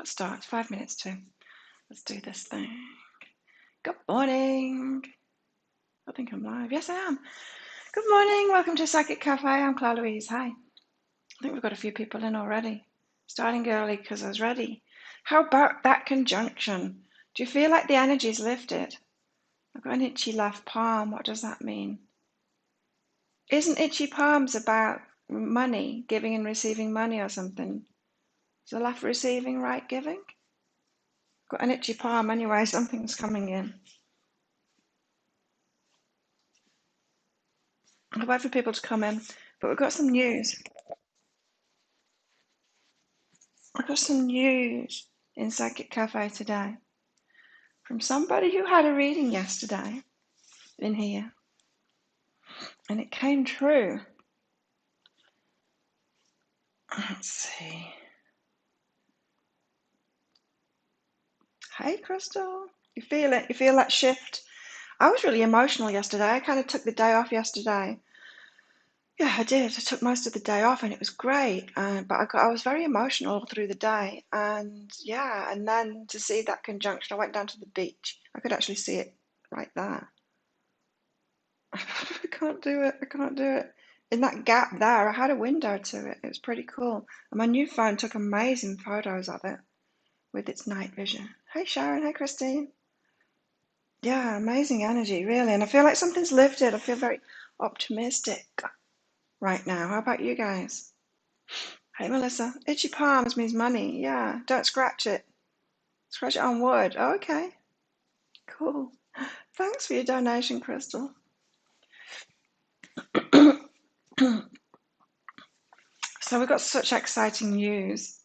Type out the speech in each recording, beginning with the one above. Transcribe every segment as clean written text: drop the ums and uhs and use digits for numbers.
Let's start. 5 minutes to. Let's do this thing. Good morning. I think I'm live. Yes, I am. Good morning. Welcome to Psychic Cafe. I'm Claire Louise. Hi. I think we've got a few people in already. Starting early because I was ready. How about that conjunction? Do you feel like the energy's lifted? I've got an itchy left palm. What does that mean? Isn't itchy palms about money, giving and receiving money or something? Is the left receiving, right giving? Got an itchy palm anyway, something's coming in. I'll wait for people to come in, but we've got some news. I've got some news in Psychic Cafe today from somebody who had a reading yesterday in here, and it came true. Let's see. Hey, Crystal. You feel it? You feel that shift? I was really emotional yesterday. I kind of took the day off yesterday. Yeah, I did. I took most of the day off and it was great. But I was very emotional all through the day. And yeah, and then to see that conjunction, I went down to the beach. I could actually see it right there. I can't do it. I can't do it. In that gap there, I had a window to it. It was pretty cool. And my new phone took amazing photos of it with its night vision. Hey, Sharon. Hey, Christine. Yeah, amazing energy, really. And I feel like something's lifted. I feel very optimistic right now. How about you guys? Hey, Melissa. Itchy palms means money. Yeah, don't scratch it. Scratch it on wood. Oh, okay, cool. Thanks for your donation, Crystal. So we've got such exciting news.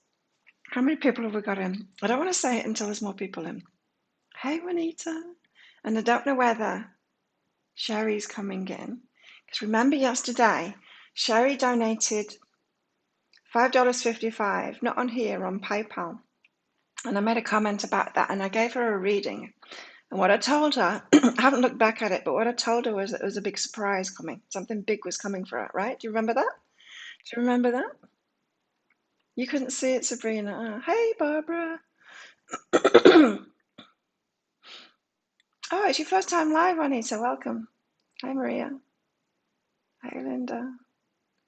How many people have we got in? I don't want to say it until there's more people in. Hey, Juanita. And I don't know whether Sherry's coming in. Because remember yesterday, Sherry donated $5.55, not on here, on PayPal. And I made a comment about that and I gave her a reading. And what I told her, I haven't looked back at it, but what I told her was that there was a big surprise coming. Something big was coming for her, right? Do you remember that? Do you remember that? You couldn't see it, Sabrina. Oh, hey, Barbara. Oh, it's your first time live, Juanita. Welcome. Hi, Maria. Hi, Linda.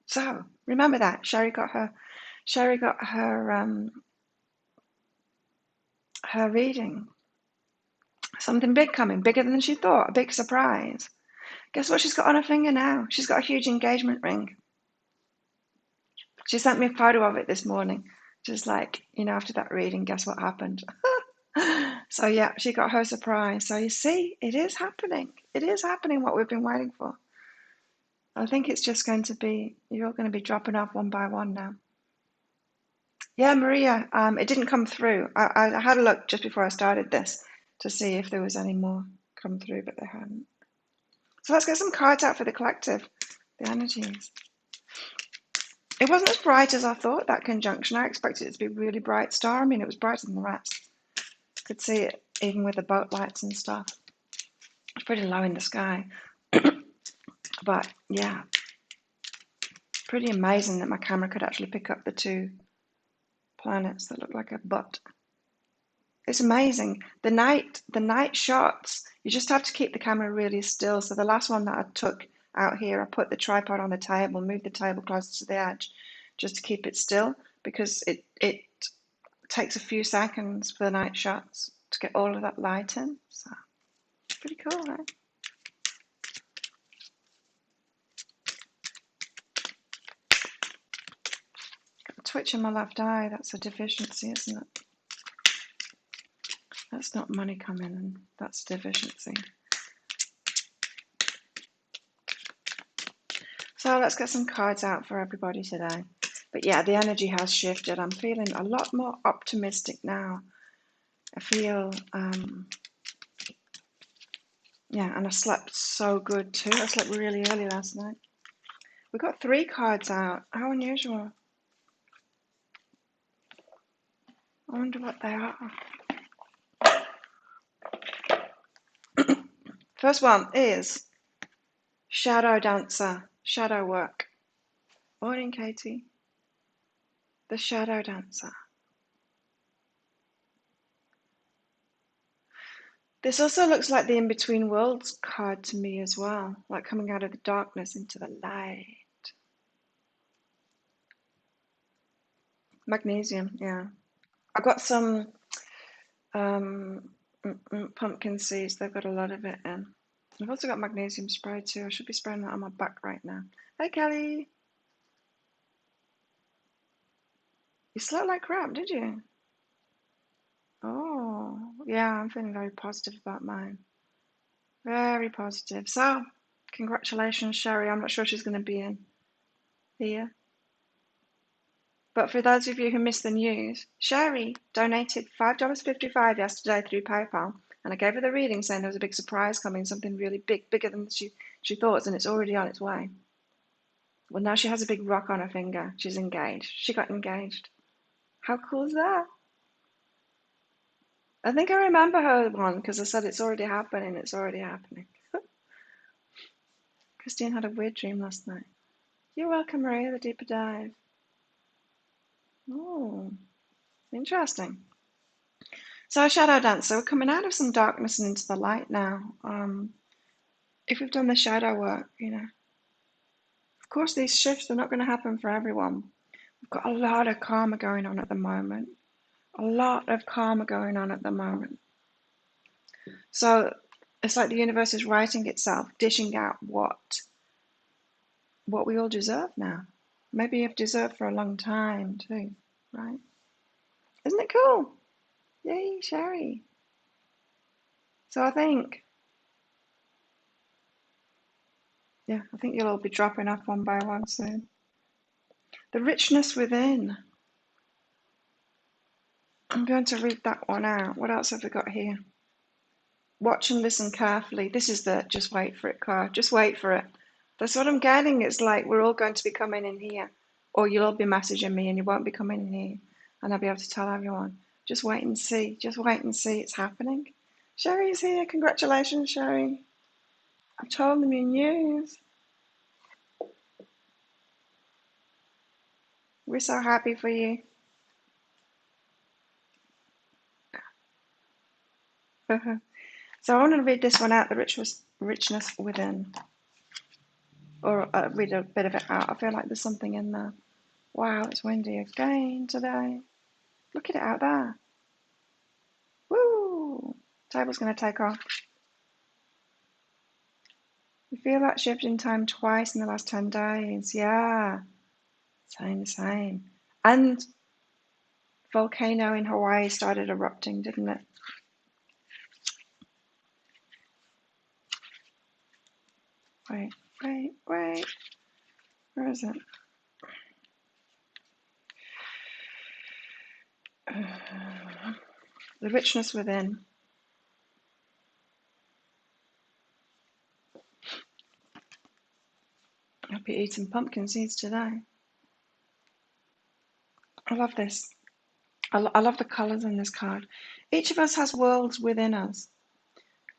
So remember that Sherry got her her reading. Something big coming, bigger than she thought. A big surprise. Guess what she's got on her finger now? She's got a huge engagement ring. She sent me a photo of it this morning. Just like, after that reading, guess what happened? So yeah, she got her surprise. So you see, it is happening. It is happening, what we've been waiting for. I think it's just going to be, you're going to be dropping off one by one now. Yeah, Maria, it didn't come through. I had a look just before I started this to see if there was any more come through, but they hadn't. So let's get some cards out for the collective, the energies. It wasn't as bright as I thought, that conjunction. I expected it to be a really bright star. I mean, it was brighter than the rest. Could see it even with the boat lights and stuff. It's pretty low in the sky. But yeah, pretty amazing that my camera could actually pick up the two planets that look like a butt. It's amazing. The night shots, you just have to keep the camera really still. So the last one that I took out here, I put the tripod on the table, moved the table closer to the edge just to keep it still because it takes a few seconds for the night shots to get all of that light in. So pretty cool, right? Got a twitch in my left eye. That's a deficiency, isn't it? That's not money coming in. That's deficiency. So let's get some cards out for everybody today. But yeah, the energy has shifted. I'm feeling a lot more optimistic now. I feel, yeah, and I slept so good too. I slept really early last night. We got 3 cards out. How unusual. I wonder what they are. First one is Shadow Dancer, Shadow Work. Morning, Katie. The Shadow Dancer. This also looks like the In-Between Worlds card to me as well, like coming out of the darkness into the light. Magnesium, yeah. I've got some pumpkin seeds. They've got a lot of it in. I've also got magnesium spray too. I should be spraying that on my back right now. Hey, Kelly. You slept like crap, did you? Oh, yeah, I'm feeling very positive about mine. Very positive. So, congratulations, Sherry. I'm not sure she's going to be in here. But for those of you who missed the news, Sherry donated $5.55 yesterday through PayPal. And I gave her the reading saying there was a big surprise coming, something really big, bigger than she thought, and it's already on its way. Well, now she has a big rock on her finger. She's engaged. She got engaged. How cool is that? I think I remember her one because I said it's already happening. It's already happening. Christine had a weird dream last night. You're welcome, Maria, the deeper dive. Oh, interesting. So, Shadow Dancer, we're coming out of some darkness and into the light now. If we've done the shadow work, of course, these shifts are not going to happen for everyone. We've got a lot of karma going on at the moment. A lot of karma going on at the moment. So, it's like the universe is writing itself, dishing out what we all deserve now. Maybe you've deserved for a long time too, right? Isn't it cool? Yay, Sherry. So I think you'll all be dropping off one by one soon. The richness within. I'm going to read that one out. What else have we got here? Watch and listen carefully. This is the just wait for it card. Just wait for it. That's what I'm getting. It's like we're all going to be coming in here. Or you'll all be messaging me and you won't be coming in here. And I'll be able to tell everyone. Just wait and see. Just wait and see. It's happening. Sherry's here. Congratulations, Sherry. I've told them your news. We're so happy for you. So I want to read this one out, the richness within. Or read a bit of it out. I feel like there's something in there. Wow, it's windy again today. Look at it out there. Woo! Table's going to take off. You feel that shift in time twice in the last 10 days. Yeah. Same. And volcano in Hawaii started erupting, didn't it? Wait. Where is it? The richness within. I'll be eating pumpkin seeds today. I love this. I love the colours in this card. Each of us has worlds within us.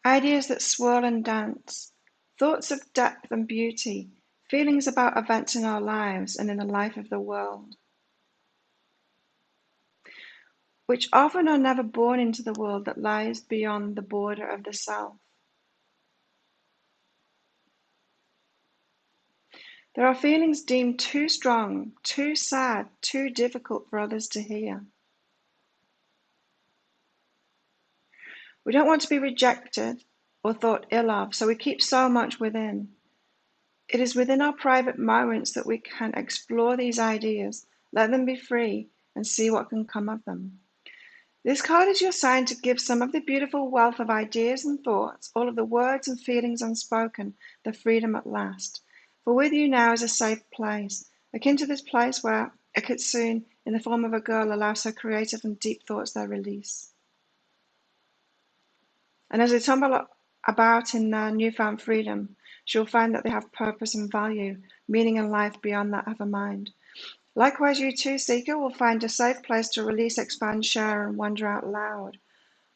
Ideas that swirl and dance. Thoughts of depth and beauty. Feelings about events in our lives and in the life of the world, which often are never born into the world that lies beyond the border of the self. There are feelings deemed too strong, too sad, too difficult for others to hear. We don't want to be rejected or thought ill of, so we keep so much within. It is within our private moments that we can explore these ideas, let them be free, and see what can come of them. This card is your sign to give some of the beautiful wealth of ideas and thoughts, all of the words and feelings unspoken, the freedom at last. For with you now is a safe place, akin to this place where a kitsune, in the form of a girl, allows her creative and deep thoughts their release. And as they tumble about in their newfound freedom, she'll find that they have purpose and value, meaning in life beyond that of a mind. Likewise, you too, Seeker, will find a safe place to release, expand, share, and wonder out loud.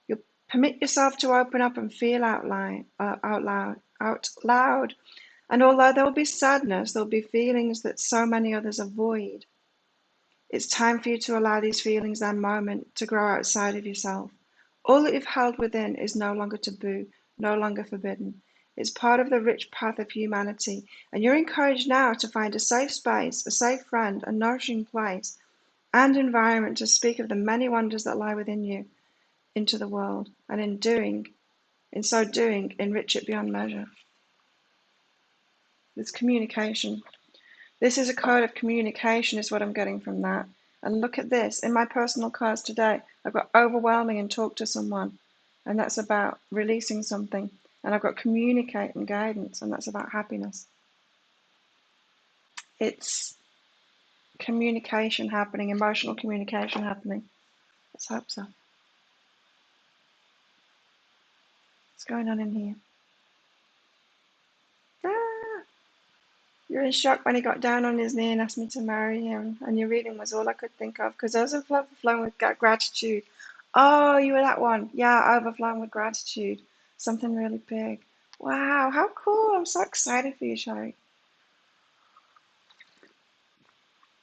You'll permit yourself to open up and feel out loud. And although there will be sadness, there will be feelings that so many others avoid. It's time for you to allow these feelings, their moment, to grow outside of yourself, All that you've held within is no longer taboo, no longer forbidden. It's part of the rich path of humanity, and you're encouraged now to find a safe space, a safe friend, a nourishing place, and environment to speak of the many wonders that lie within you into the world, and in so doing, enrich it beyond measure. It's communication. This is a code of communication, is what I'm getting from that. And look at this. In my personal cards today, I've got overwhelming and talk to someone, and that's about releasing something. And I've got communicate and guidance, and that's about happiness. It's communication happening, emotional communication happening. Let's hope so. What's going on in here? You're in shock when he got down on his knee and asked me to marry him, and your reading was all I could think of, because I was overflowing with gratitude. Oh, you were that one. Yeah, overflowing with gratitude. Something really big. Wow, how cool. I'm so excited for you, Sherry.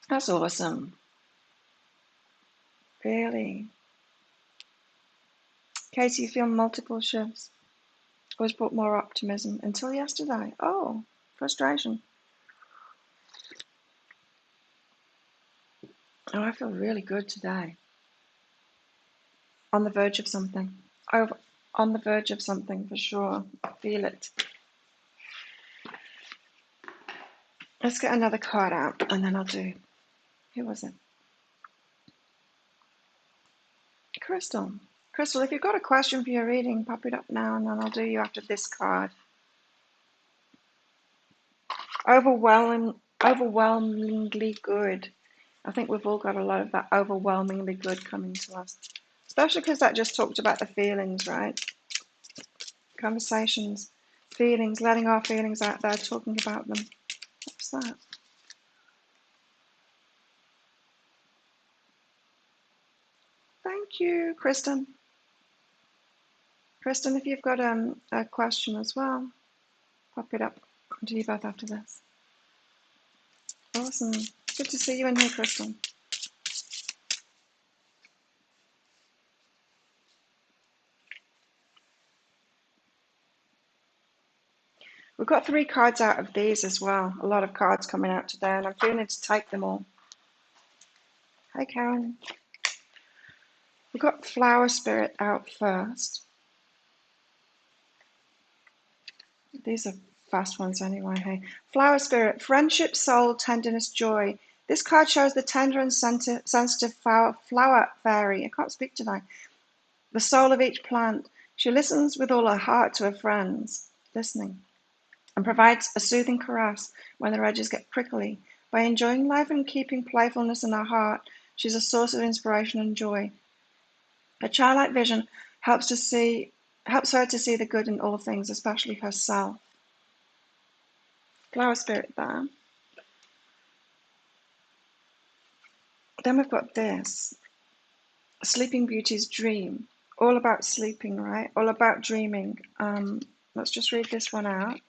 That's awesome. Really. Katie, you feel multiple shifts. Always brought more optimism until yesterday. Oh, frustration. Oh, I feel really good today. On the verge of something. On the verge of something for sure. I feel it. Let's get another card out and then I'll do. Who was it? Crystal. Crystal, if you've got a question for your reading, pop it up now and then I'll do you after this card. Overwhelmingly good. I think we've all got a lot of that overwhelmingly good coming to us. Especially because that just talked about the feelings, right? Conversations, feelings, letting our feelings out there, talking about them. What's that? Thank you, Kristen. Kristen, if you've got a question as well, pop it up. I'll do you both after this. Awesome. Good to see you in here, Kristen. We've got 3 cards out of these as well. A lot of cards coming out today, and I'm feeling to take them all. Hi, Karen. We've got Flower Spirit out first. These are fast ones anyway, hey. Flower Spirit, friendship, soul, tenderness, joy. This card shows the tender and sensitive flower fairy. I can't speak today. The soul of each plant. She listens with all her heart to her friends. Listening. And provides a soothing caress when the edges get prickly. By enjoying life and keeping playfulness in her heart, she's a source of inspiration and joy. Her childlike vision helps her to see the good in all things, especially herself. Flower Spirit there. Then we've got this. Sleeping Beauty's Dream. All about sleeping, right? All about dreaming. Let's just read this one out,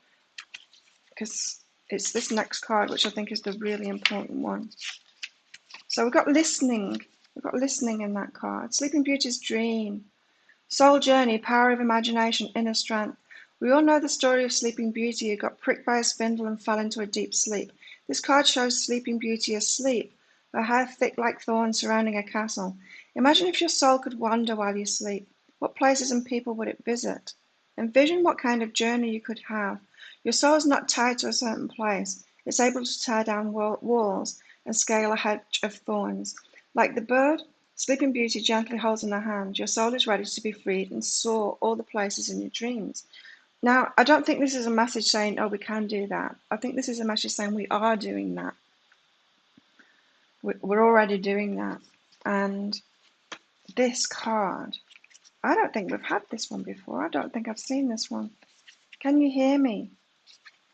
because it's this next card which I think is the really important one. So we've got listening. We've got listening in that card. Sleeping Beauty's Dream. Soul journey, power of imagination, inner strength. We all know the story of Sleeping Beauty, who got pricked by a spindle and fell into a deep sleep. This card shows Sleeping Beauty asleep, her hair thick like thorns surrounding a castle. Imagine if your soul could wander while you sleep. What places and people would it visit? Envision what kind of journey you could have. Your soul is not tied to a certain place. It's able to tear down walls and scale a hedge of thorns. Like the bird, Sleeping Beauty gently holds in her hand. Your soul is ready to be freed and soar all the places in your dreams. Now, I don't think this is a message saying, oh, we can do that. I think this is a message saying we are doing that. We're already doing that. And this card, I don't think we've had this one before. I don't think I've seen this one. Can you hear me?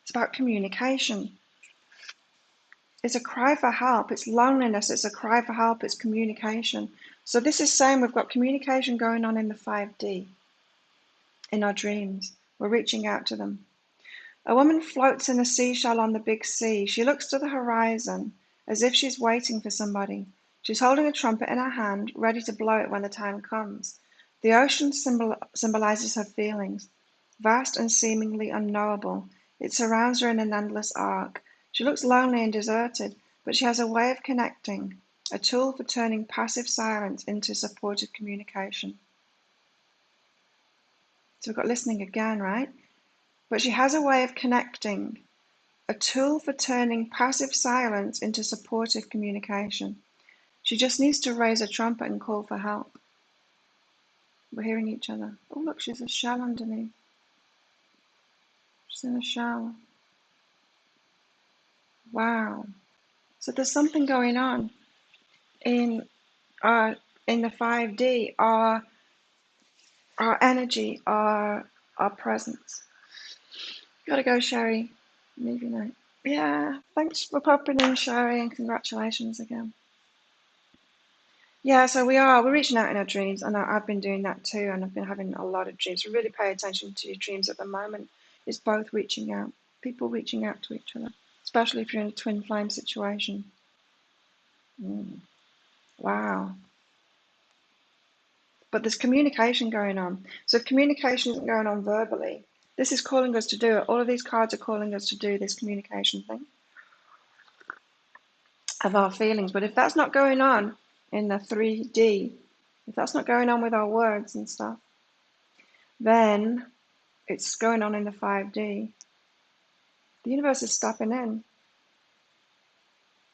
It's about communication. It's a cry for help. It's loneliness. It's a cry for help. It's communication. So this is saying we've got communication going on in the 5D, in our dreams. We're reaching out to them. A woman floats in a seashell on the big sea. She looks to the horizon as if she's waiting for somebody. She's holding a trumpet in her hand, ready to blow it when the time comes. The ocean symbolizes her feelings, vast and seemingly unknowable. It surrounds her in an endless arc. She looks lonely and deserted, but she has a way of connecting, a tool for turning passive silence into supportive communication. So we've got listening again, right? But she has a way of connecting, a tool for turning passive silence into supportive communication. She just needs to raise a trumpet and call for help. We're hearing each other. Oh, look, she's a shell underneath. She's in a shell. Wow. So there's something going on in the 5D, our energy, our presence. Gotta go, Sherry. Maybe not. Yeah, thanks for popping in, Sherry, and congratulations again. Yeah, so we're reaching out in our dreams, and I've been doing that too, and I've been having a lot of dreams. So really pay attention to your dreams at the moment. It's both reaching out, people reaching out to each other, especially if you're in a twin flame situation. Wow. But there's communication going on. So if communication isn't going on verbally, this is calling us to do it. All of these cards are calling us to do this communication thing of our feelings. But if that's not going on in the 3D, if that's not going on with our words and stuff, then it's going on in the 5D. The universe is stepping in.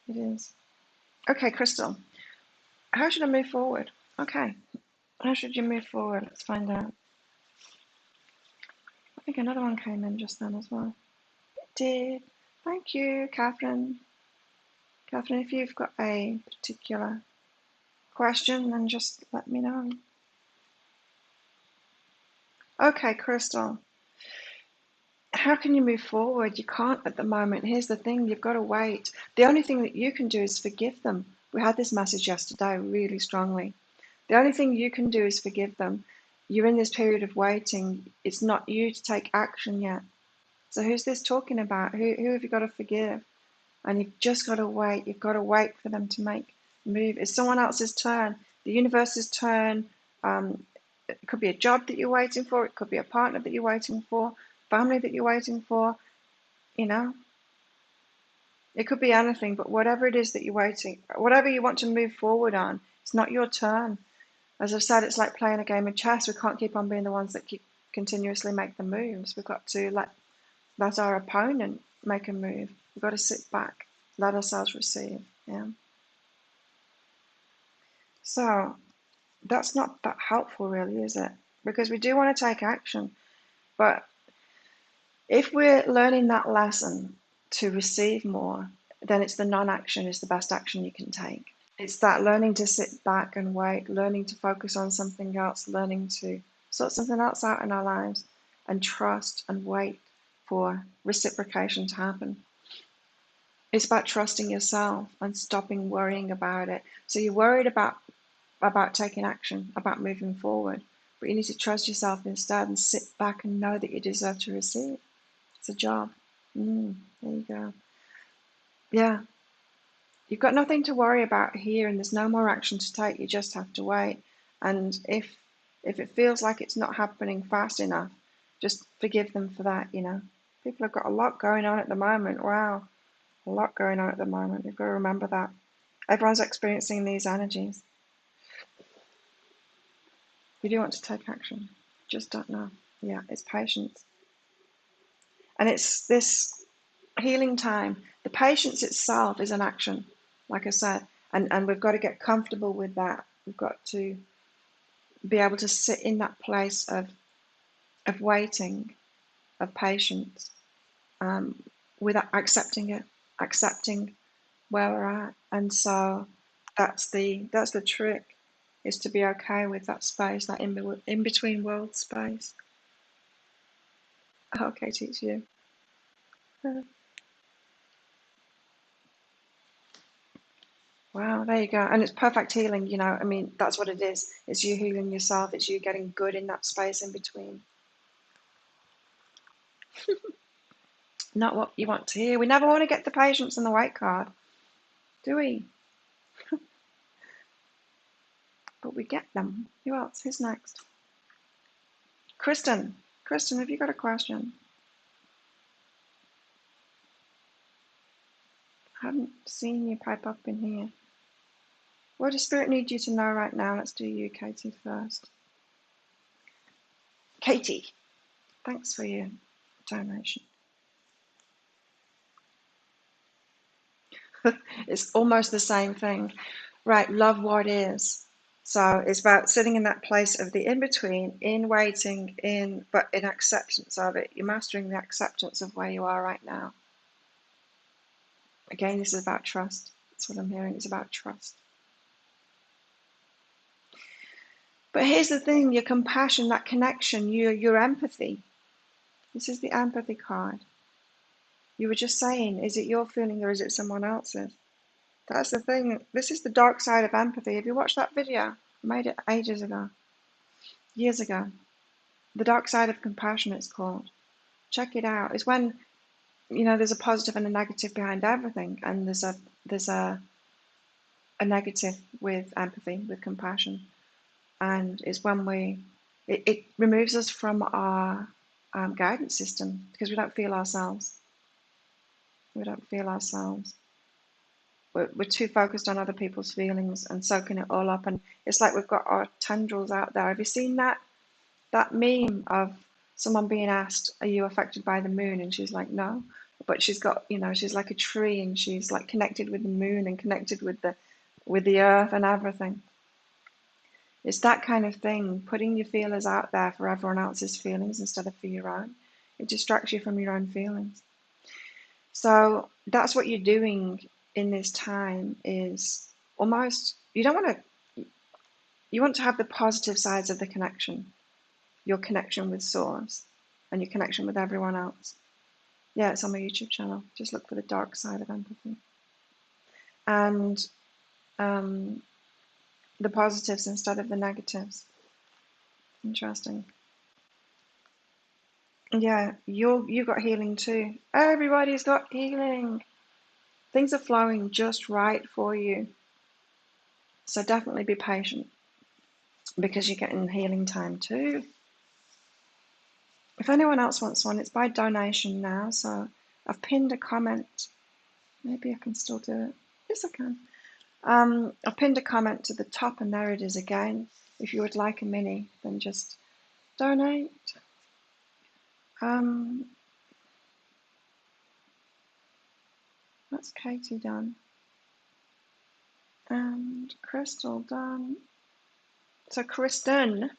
It is. Okay, Crystal, how should I move forward? Okay, how should you move forward? Let's find out. I think another one came in just then as well. It did. Thank you, Catherine. Catherine, if you've got a particular question, then just let me know. Okay, Crystal. How can you move forward? You can't at the moment. Here's the thing, you've got to wait. The only thing that you can do is forgive them. We had this message yesterday really strongly. The only thing you can do is forgive them. You're in this period of waiting. It's not you to take action yet. So who's this talking about? Who have you got to forgive? And you've just got to wait. You've got to wait for them to make a move. It's someone else's turn, the universe's turn. It could be a job that you're waiting for. It could be a partner that you're waiting for, family that you're waiting for. You know, it could be anything. But whatever it is that you're waiting, whatever you want to move forward on, it's not your turn. As I've said, it's like playing a game of chess. We can't keep on being the ones that keep continuously make the moves. We've got to let our opponent make a move. We've got to sit back, let ourselves receive. Yeah. So that's not that helpful, really, is it? Because we do want to take action, but if we're learning that lesson to receive more, then it's the non-action is the best action you can take. It's that learning to sit back and wait, learning to focus on something else, learning to sort something else out in our lives and trust and wait for reciprocation to happen. It's about trusting yourself and stopping worrying about it. So you're worried about taking action, about moving forward, but you need to trust yourself instead and sit back and know that you deserve to receive. It's a job. There you go. Yeah. You've got nothing to worry about here, and there's no more action to take. You just have to wait. And if it feels like it's not happening fast enough, just forgive them for that, you know. People have got a lot going on at the moment. Wow. A lot going on at the moment. You've got to remember that. Everyone's experiencing these energies. You do want to take action. Just don't know. Yeah, it's patience. And it's this healing time. The patience itself is an action, like I said. And we've got to get comfortable with that. We've got to be able to sit in that place of waiting, of patience, without accepting it, accepting where we're at. And so that's the trick, is to be okay with that space, that in between world space. Okay, teach you. Wow, there you go. And it's perfect healing, you know. I mean, that's what it is. It's you healing yourself. It's you getting good in that space in between. Not what you want to hear. We never want to get the patience and the white card, do we? But we get them. Who else? Who's next? Kristen, have you got a question? I haven't seen you pipe up in here. What does Spirit need you to know right now? Let's do you, Katie, first. Katie, thanks for your donation. It's almost the same thing. Right, love what is. So it's about sitting in that place of the in-between, in waiting, but in acceptance of it. You're mastering the acceptance of where you are right now. Again, this is about trust. That's what I'm hearing. It's about trust. But here's the thing, your compassion, that connection, your empathy. This is the empathy card. You were just saying, is it your feeling or is it someone else's? That's the thing. This is the dark side of empathy. Have you watched that video? I made it ages ago, years ago. The dark side of compassion, it's called. Check it out. It's when, there's a positive and a negative behind everything, and there's a negative with empathy, with compassion, and it's when it removes us from our guidance system because we don't feel ourselves. We don't feel ourselves. We're too focused on other people's feelings and soaking it all up, and it's like we've got our tendrils out there. Have you seen that meme of someone being asked, "Are you affected by the moon?" And she's like, "No," but she's got, she's like a tree, and she's like connected with the moon and connected with the earth and everything. It's that kind of thing, putting your feelers out there for everyone else's feelings instead of for your own. It distracts you from your own feelings. So that's what you're doing in this time, is almost, you want to have the positive sides of the connection, your connection with source and your connection with everyone else. Yeah, it's on my YouTube channel. Just look for the dark side of empathy. And the positives instead of the negatives. Interesting. Yeah, you've got healing too. Everybody's got healing. Things are flowing just right for you. So definitely be patient because you're getting healing time too. If anyone else wants one, it's by donation now. So I've pinned a comment. Maybe I can still do it. Yes, I can. I've pinned a comment to the top, and there it is again. If you would like a mini, then just donate. That's Katie done. And Crystal done. So Kristen,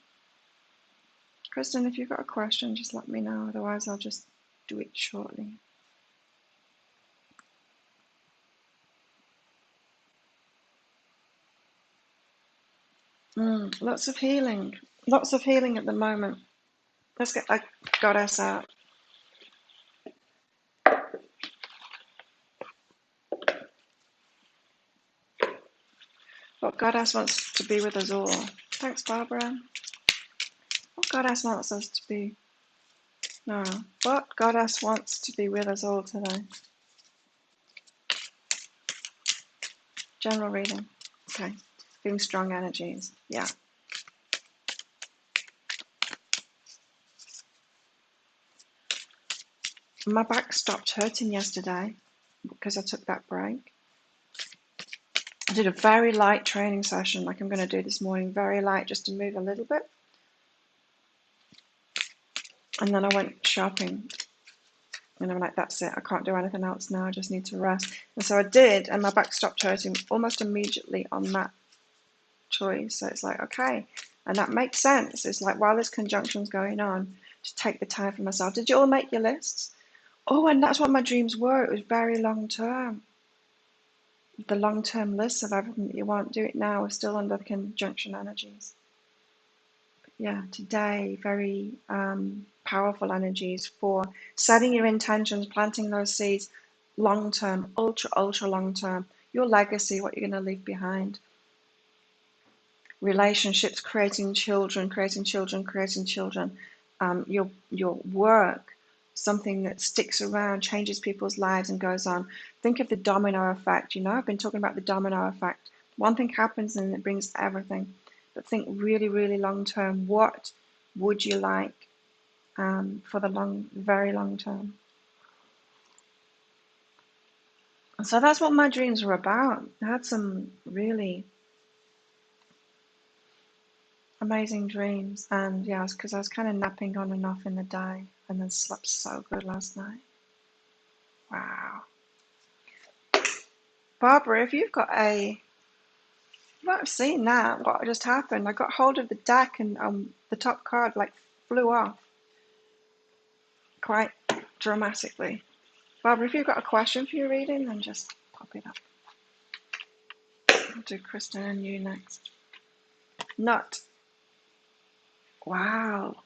if you've got a question, just let me know. Otherwise, I'll just do it shortly. Lots of healing. Lots of healing at the moment. Let's get a goddess out. What goddess wants to be with us all? Thanks, Barbara. What goddess wants us to be? No. What goddess wants to be with us all today? General reading. Okay. Feeling strong energies. Yeah. My back stopped hurting yesterday because I took that break. I did a very light training session like I'm going to do this morning, very light, just to move a little bit. And then I went shopping. And I'm like, that's it. I can't do anything else now. I just need to rest. And so I did, and my back stopped hurting almost immediately on that choice. So it's like, okay. And that makes sense. It's like, while this conjunction's going on, to take the time for myself. Did you all make your lists? Oh, and that's what my dreams were. It was very long term. The long-term lists of everything that you want. Do it now. We're still under the conjunction energies. But yeah, today, very powerful energies for setting your intentions, planting those seeds, long-term, ultra long-term. Your legacy, what you're going to leave behind. Relationships, creating children. Your work, something that sticks around, changes people's lives and goes on. Think of the domino effect. I've been talking about the domino effect. One thing happens and it brings everything. But think really, really long term. What would you like for the very long term. So that's what my dreams were about. I had some really amazing dreams, and yeah, because I was kind of napping on and off in the day, and then slept so good last night. Wow. Barbara, if you've got you might have seen that, what just happened. I got hold of the deck and the top card like flew off quite dramatically. Barbara, if you've got a question for your reading, then just pop it up. I'll do Kristen and you next. Nut. Wow.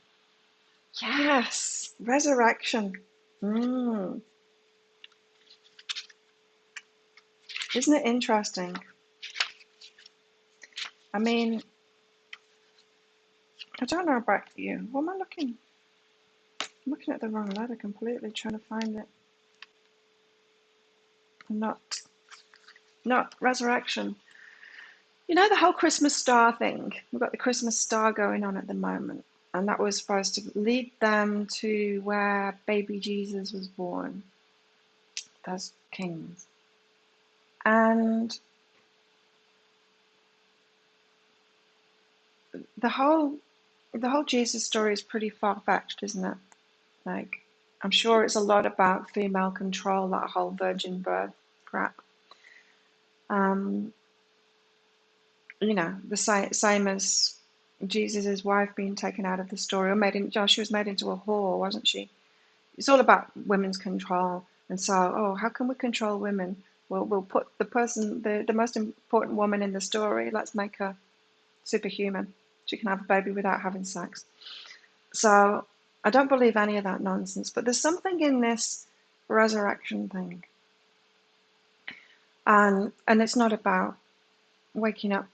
Yes. Resurrection. Isn't it interesting? I mean, I don't know about you. What am I looking? I'm looking at the wrong letter completely, trying to find it. Not resurrection. You know the whole Christmas star thing? We've got the Christmas star going on at the moment. And that was supposed to lead them to where baby Jesus was born. Those kings. And the whole Jesus story is pretty far-fetched, isn't it? Like, I'm sure it's a lot about female control, that whole virgin birth crap. You know, the same as Jesus' wife being taken out of the story, or she was made into a whore, wasn't she? It's all about women's control. And so, how can we control women? Well, we'll put the most important woman in the story, let's make her superhuman. She can have a baby without having sex. So I don't believe any of that nonsense, but there's something in this resurrection thing. And it's not about waking up,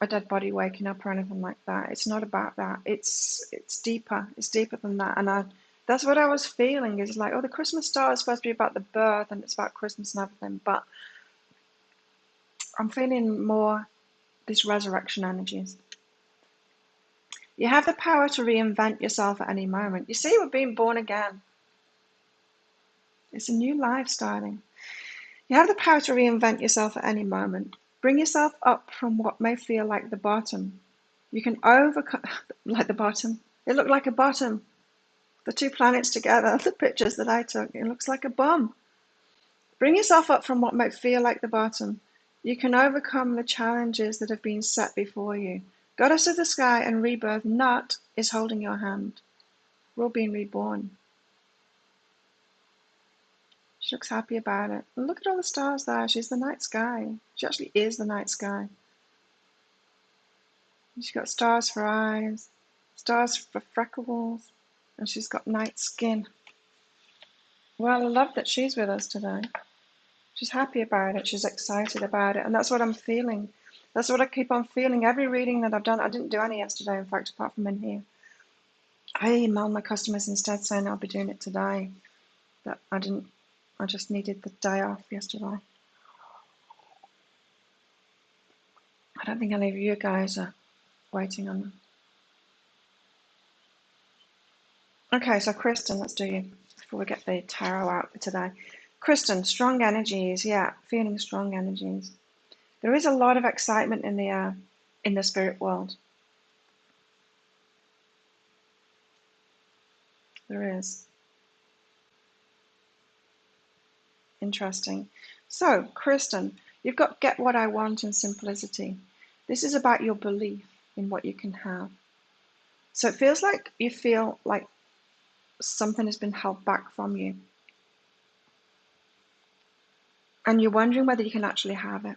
a dead body waking up or anything like that. It's not about that. It's deeper. It's deeper than that. And that's what I was feeling, is like, the Christmas star is supposed to be about the birth and it's about Christmas and everything, but I'm feeling more these resurrection energies. You have the power to reinvent yourself at any moment. You see, we're being born again. It's a new life starting. You have the power to reinvent yourself at any moment. Bring yourself up from what may feel like the bottom. You can overcome, like the bottom. It looked like a bottom. The two planets together, the pictures that I took, it looks like a bum. Bring yourself up from what might feel like the bottom. You can overcome the challenges that have been set before you. Goddess of the sky and rebirth, Nut, is holding your hand. We're all being reborn. She looks happy about it. And look at all the stars there. She's the night sky. She actually is the night sky. She's got stars for eyes, stars for freckles, and she's got night skin. Well, I love that she's with us today. She's happy about it. She's excited about it. And that's what I'm feeling. That's what I keep on feeling. Every reading that I've done, I didn't do any yesterday, in fact, apart from in here. I emailed my customers instead saying I'll be doing it today. But I just needed the day off yesterday. I don't think any of you guys are waiting on them. Okay, so Kristen, let's do you before we get the tarot out for today. Kristen, strong energies, yeah, feeling strong energies. There is a lot of excitement in the air in the spirit world. There is. Interesting. So, Kristen, you've got Get What I Want and Simplicity. This is about your belief in what you can have. So it feels like you feel like something has been held back from you. And you're wondering whether you can actually have it.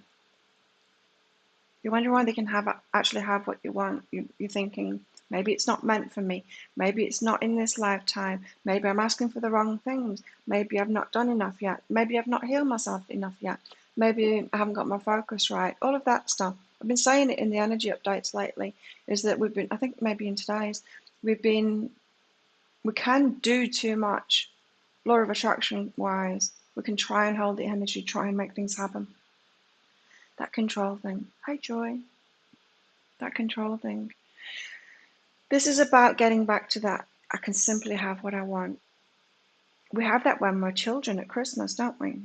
You're wondering whether you can actually have what you want. You're thinking, maybe it's not meant for me. Maybe it's not in this lifetime. Maybe I'm asking for the wrong things. Maybe I've not done enough yet. Maybe I've not healed myself enough yet. Maybe I haven't got my focus right. All of that stuff. I've been saying it in the energy updates lately, is that I think maybe in today's, we can do too much, law of attraction wise. We can try and hold the energy, try and make things happen. That control thing. Hi, Joy. That control thing. This is about getting back to that I can simply have what I want. We have that when we're children at Christmas, don't we?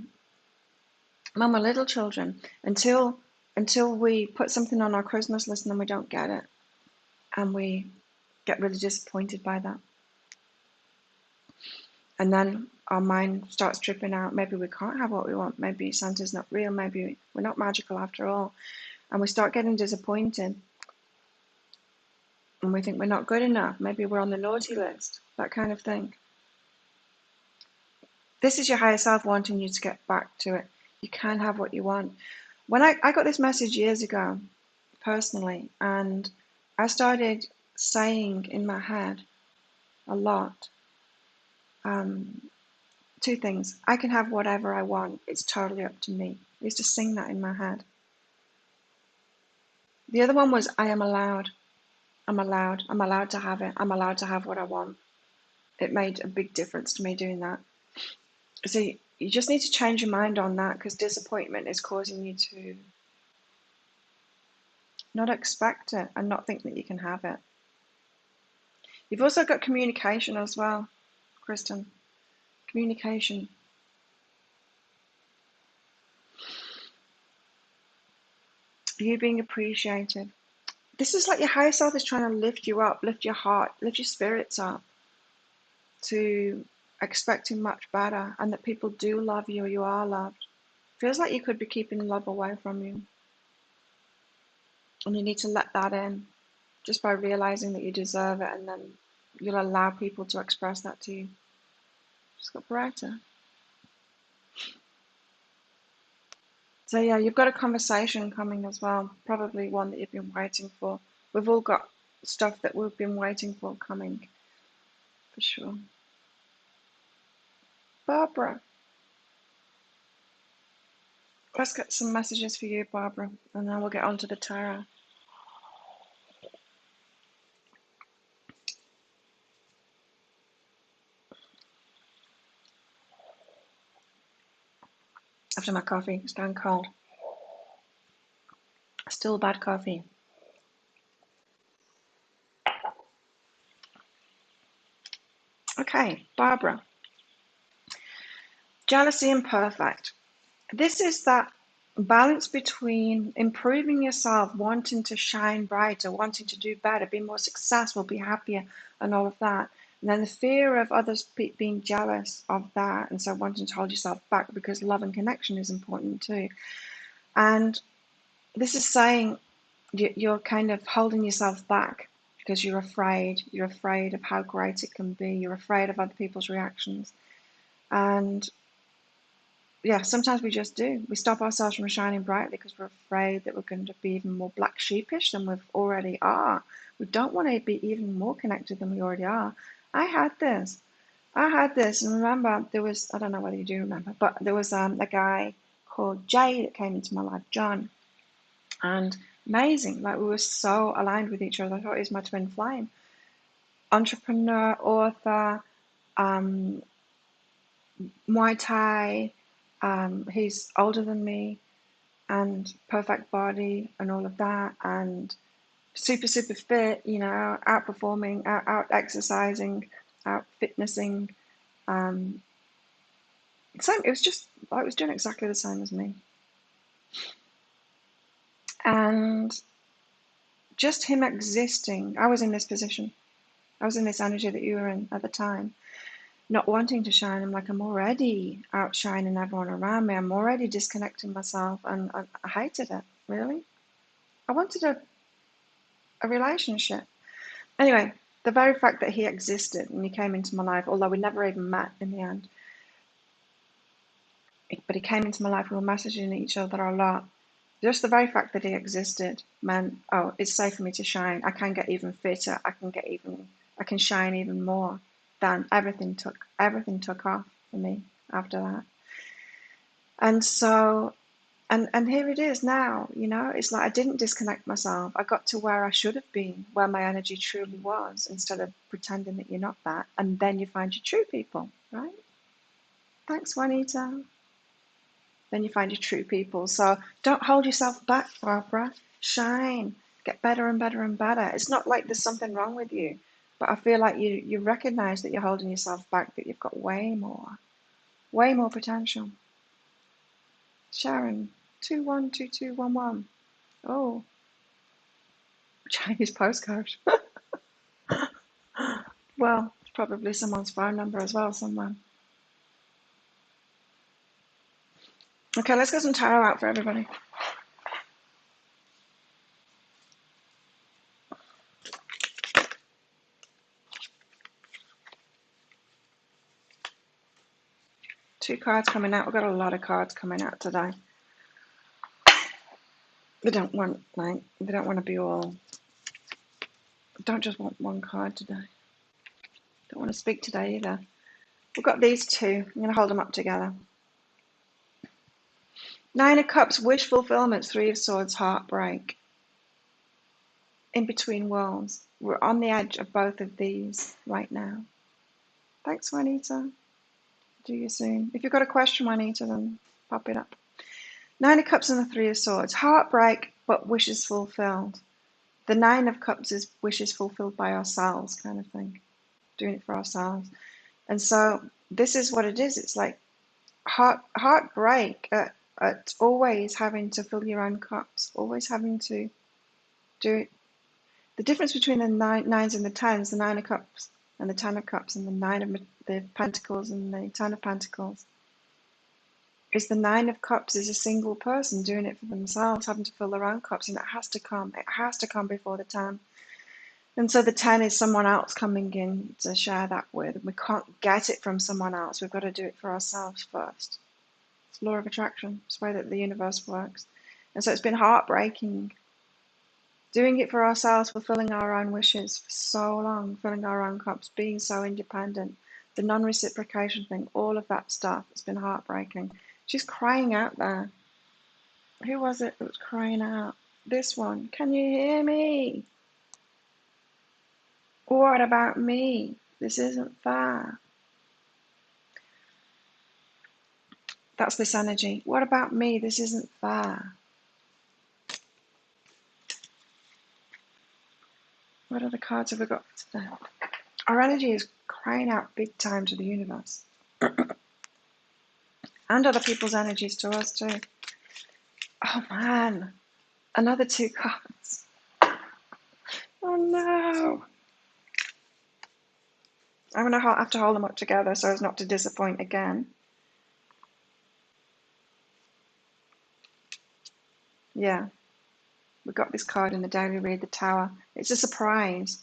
When we're little children, until we put something on our Christmas list and then we don't get it, and we get really disappointed by that. And then our mind starts tripping out. Maybe we can't have what we want. Maybe Santa's not real. Maybe we're not magical after all. And we start getting disappointed. And we think we're not good enough. Maybe we're on the naughty list. That kind of thing. This is your higher self wanting you to get back to it. You can have what you want. When I got this message years ago, personally, and I started saying in my head a lot, two things. I can have whatever I want. It's totally up to me. I used to sing that in my head. The other one was, I am allowed. I'm allowed. I'm allowed to have it. I'm allowed to have what I want. It made a big difference to me doing that. So you just need to change your mind on that, because disappointment is causing you to not expect it and not think that you can have it. You've also got communication as well, Kristen. Communication. You being appreciated. This is like your higher self is trying to lift you up, lift your heart, lift your spirits up to expecting much better, and that people do love you, you are loved. Feels like you could be keeping love away from you. And you need to let that in just by realizing that you deserve it, and then you'll allow people to express that to you. Just got brighter. So yeah, you've got a conversation coming as well, probably one that you've been waiting for. We've all got stuff that we've been waiting for coming, for sure. Barbara, let's get some messages for you, Barbara, and then we'll get on to the tarot. After my coffee, it's gone cold. Still bad coffee. Okay, Barbara. Jealousy imperfect. This is that balance between improving yourself, wanting to shine brighter, wanting to do better, be more successful, be happier, and all of that. And then the fear of others being jealous of that, and so wanting to hold yourself back, because love and connection is important too. And this is saying you're kind of holding yourself back because you're afraid. You're afraid of how great it can be. You're afraid of other people's reactions. And yeah, sometimes we just do. We stop ourselves from shining brightly because we're afraid that we're going to be even more black sheepish than we already are. We don't want to be even more connected than we already are. I had this. And remember, there was, I don't know whether you do remember, but there was a guy called Jay that came into my life, John. And amazing, like we were so aligned with each other. I thought he was my twin flame. Entrepreneur, author, Muay Thai. He's older than me, and perfect body and all of that, and super fit, out performing, out exercising, out fitnessing. Same, it was just, I was doing exactly the same as me. And just him existing, I was in this position. I was in this energy that you were in at the time, not wanting to shine. I'm like, I'm already outshining everyone around me. I'm already disconnecting myself, and I hated it, really. I wanted a relationship. Anyway, the very fact that he existed and he came into my life, although we never even met in the end, but he came into my life, we were messaging each other a lot. Just the very fact that he existed meant, oh, it's safe for me to shine. I can get even fitter. I can shine even more. Then everything took off for me after that. And so, and here it is now, it's like I didn't disconnect myself. I got to where I should have been, where my energy truly was, instead of pretending that you're not that. And then you find your true people, right? Thanks, Juanita. Then you find your true people. So don't hold yourself back, Barbara. Shine. Get better and better and better. It's not like there's something wrong with you. But I feel like you recognize that you're holding yourself back, that you've got way more potential. Sharon, 212211. Oh, Chinese postcode. Well, it's probably someone's phone number as well somewhere. Okay, let's get some tarot out for everybody. Two cards coming out. We've got a lot of cards coming out today. They don't want to be all. Don't just want one card today. Don't want to speak today either. We've got these two. I'm going to hold them up together. Nine of Cups, wish fulfillment. Three of Swords, heartbreak. In between worlds. We're on the edge of both of these right now. Thanks, Juanita. Do you soon. If you've got a question, Juanita, then pop it up. Nine of Cups and the Three of Swords. Heartbreak, but wishes fulfilled. The Nine of Cups is wishes fulfilled by ourselves, kind of thing. Doing it for ourselves. And so this is what it is. It's like heartbreak at always having to fill your own cups, always having to do it. The difference between the nines and the tens, the Nine of Cups and the Ten of Cups, and the Nine of the Pentacles and the Ten of Pentacles, is the Nine of Cups is a single person doing it for themselves, having to fill their own cups, and it has to come. It has to come before the 10. And so the 10 is someone else coming in to share that with. We can't get it from someone else. We've got to do it for ourselves first. It's law of attraction. It's the way that the universe works. And so it's been heartbreaking doing it for ourselves, fulfilling our own wishes for so long, filling our own cups, being so independent, the non-reciprocation thing, all of that stuff. It's been heartbreaking. She's crying out there. Who was it that was crying out? This one. Can you hear me? What about me? This isn't fair. That's this energy. What about me? This isn't fair. What other cards have we got today? Our energy is crying out big time to the universe. And other people's energies to us too. Oh man. Another two cards. Oh no. I'm going to have to hold them up together so as not to disappoint again. Yeah. We got this card in the daily read, the Tower. It's a surprise.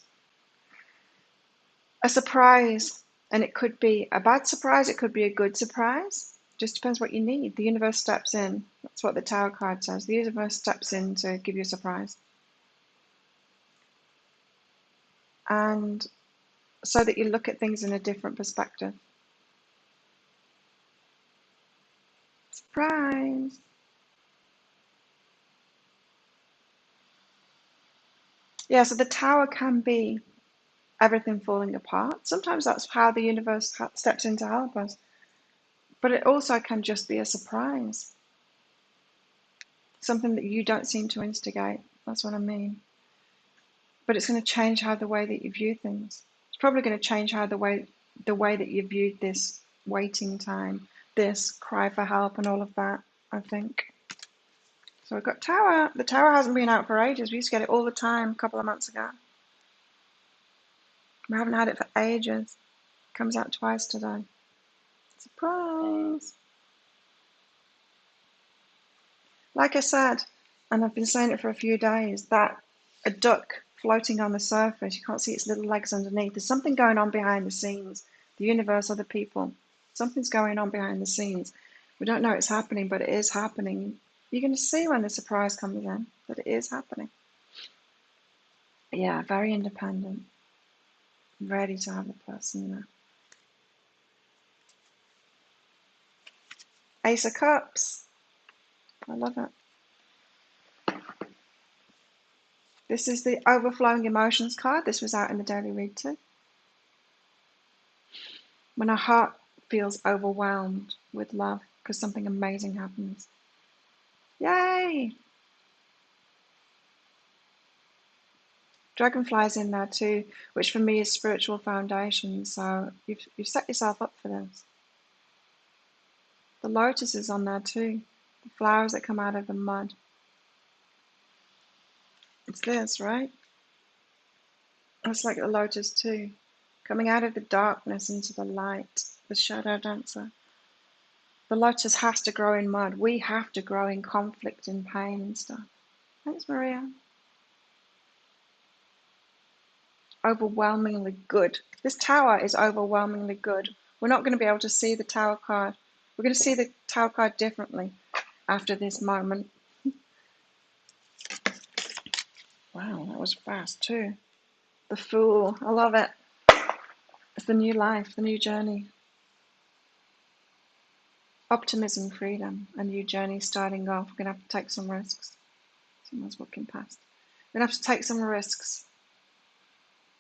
A surprise. And it could be a bad surprise. It could be a good surprise. Just depends what you need. The universe steps in. That's what the Tower card says. The universe steps in to give you a surprise. And so that you look at things in a different perspective. Surprise! Yeah, so the Tower can be everything falling apart. Sometimes that's how the universe steps in to help us. But it also can just be a surprise. Something that you don't seem to instigate. That's what I mean. But it's going to change how the way that you view things. It's probably going to change how the way that you viewed this waiting time, this cry for help and all of that, I think. So we've got Tower. The Tower hasn't been out for ages. We used to get it all the time a couple of months ago. We haven't had it for ages. It comes out twice today. Surprise! Like I said, and I've been saying it for a few days, that a duck floating on the surface, you can't see its little legs underneath. There's something going on behind the scenes. The universe, other people. Something's going on behind the scenes. We don't know it's happening, but it is happening. You're going to see when the surprise comes in that it is happening. Yeah, very independent. Ready to have a person there. Ace of Cups. I love it. This is the overflowing emotions card. This was out in the daily read too. When our heart feels overwhelmed with love because something amazing happens. Yay! Dragonfly's in there too, which for me is spiritual foundation. So you've set yourself up for this. The lotus is on there too. The flowers that come out of the mud. It's this, right? It's like the lotus too. Coming out of the darkness into the light. The shadow dancer. The lotus has to grow in mud. We have to grow in conflict and pain and stuff. Thanks, Maria. Overwhelmingly good. This tower is overwhelmingly good. We're not going to be able to see the tower card. We're going to see the tower card differently after this moment. Wow, that was fast too. The Fool. I love it. It's the new life, the new journey. Optimism, freedom, a new journey starting off. We're going to have to take some risks. Someone's walking past. We're going to have to take some risks.